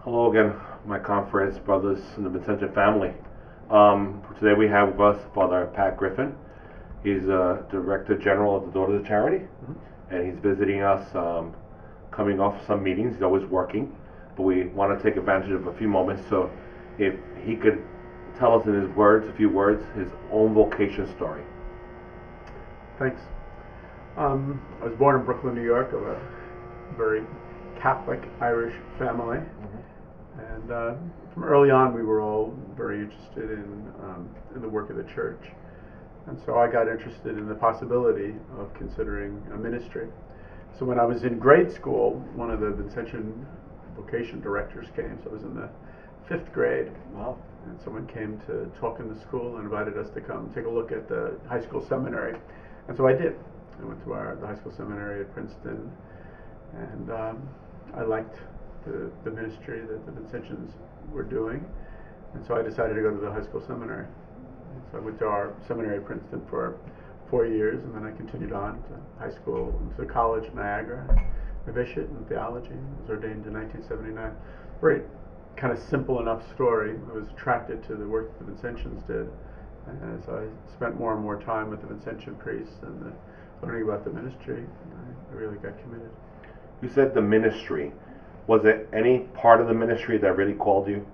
Hello again, my conference brothers in the Vincentian family. Today we have with us Father Pat Griffin. He's Director General of the Daughters of Charity, and he's visiting us, coming off some meetings. He's always working, but we want to take advantage of a few moments. So, if he could tell us in his words, a few words, his own vocation story. Thanks. I was born in Brooklyn, New York, of a very Catholic Irish family. And from early on, we were all very interested in the work of the church. And so I got interested in the possibility of considering a ministry. So when I was in grade school, one of the Vincentian Vocation directors came. So I was in the 5th grade. Wow. And someone came to talk in the school and invited us to come take a look at the high school seminary. And so I did. I went to the high school seminary at Princeton, and I liked the ministry that the Vincentians were doing, and so I decided to go to the high school seminary. And so I went to our seminary at Princeton for 4 years, and then I continued on to high school, to college at Niagara, novitiate in theology. I was ordained in 1979. Very kind of simple enough story. I was attracted to the work that the Vincentians did, and as I spent more and more time with the Vincentian priests and learning about the ministry, I really got committed. You said the ministry. Was it any part of the ministry that really called you?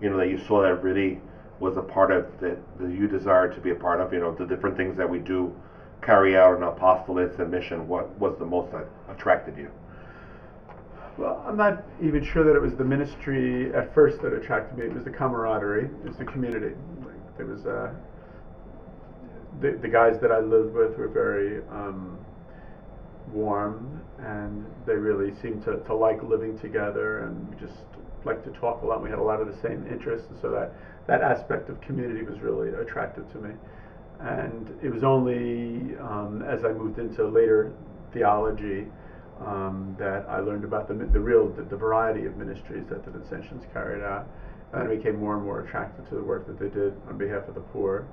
You know, that you saw that really was a part of that you desired to be a part of? You know, the different things that we do carry out in apostolates and mission. What was the most that attracted you? Well, I'm not even sure that it was the ministry at first that attracted me. It was the camaraderie. It was the community. Like, there was the guys that I lived with were very warm, and they really seemed to like living together, and we just liked to talk a lot. We had a lot of the same interests, and so that aspect of community was really attractive to me. And it was only as I moved into later theology that I learned about the variety of ministries that the Vincentians carried out, and I became more and more attracted to the work that they did on behalf of the poor,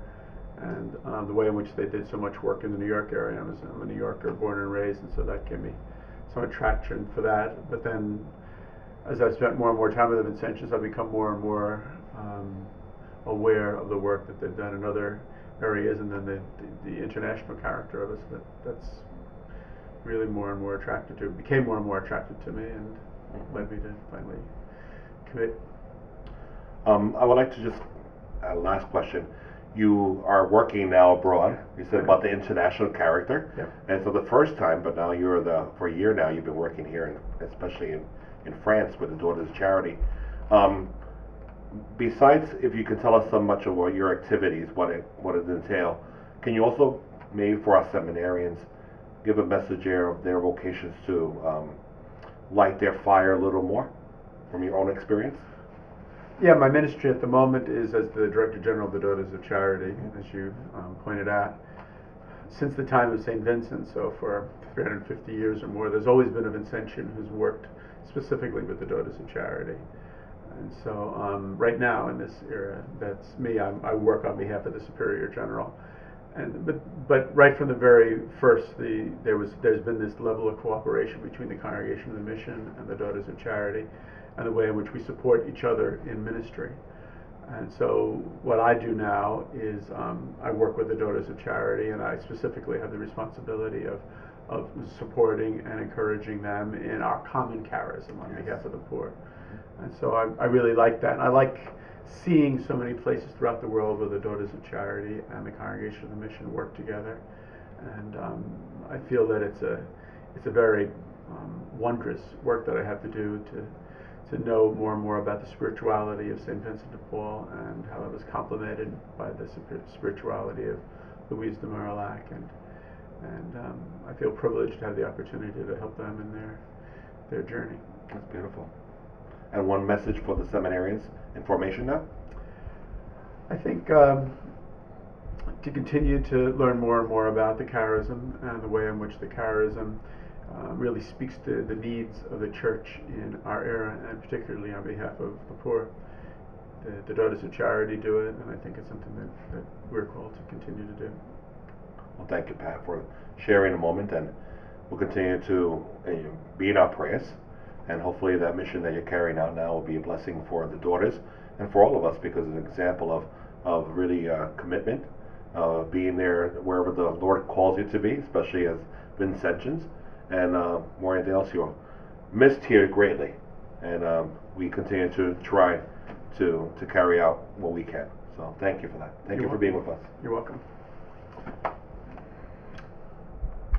and the way in which they did so much work in the New York area. I'm a New Yorker, born and raised, and so that gave me some attraction for that. But then, as I've spent more and more time with the Vincentians, I've become more and more aware of the work that they've done in other areas, and then the international character of it. That's really more and more became more and more attracted to me, and led me to finally commit. I would like to just, last question. You are working now abroad. You said about the international character. Yep. And so the first time, but now for a year now, you've been working here, especially in France with the Daughters of Charity. Besides, if you can tell us so much about your activities, what it entail, can you also, maybe for our seminarians, give a message there of their vocations to light their fire a little more from your own experience? Yeah, my ministry at the moment is as the Director General of the Daughters of Charity, as you pointed out. Since the time of St. Vincent, so for 350 years or more, there's always been a Vincentian who's worked specifically with the Daughters of Charity. And so right now in this era, that's me. I work on behalf of the Superior General. But right from the very first, there's been this level of cooperation between the Congregation of the Mission and the Daughters of Charity, and the way in which we support each other in ministry. And so what I do now is I work with the Daughters of Charity, and I specifically have the responsibility of supporting and encouraging them in our common charism on behalf of the poor. And so I really like that. And I like seeing so many places throughout the world where the Daughters of Charity and the Congregation of the Mission work together. And I feel that it's a very wondrous work that I have to do to know more and more about the spirituality of St. Vincent de Paul, and how it was complemented by the spirituality of Louise de Marillac, and I feel privileged to have the opportunity to help them in their journey. That's beautiful. And one message for the seminarians in formation now? I think to continue to learn more and more about the charism and the way in which the charism really speaks to the needs of the church in our era, and particularly on behalf of the poor. The Daughters of Charity do it, and I think it's something that we're called to continue to do. Well, thank you, Pat, for sharing a moment, and we'll continue to be in our prayers And hopefully that mission that you're carrying out now will be a blessing for the daughters and for all of us, because it's an example of really commitment, being there wherever the Lord calls you to be, especially as Vincentians. And more than anything else, you're missed here greatly. And we continue to try to carry out what we can. So thank you for that. Thank you for being with us. You're welcome.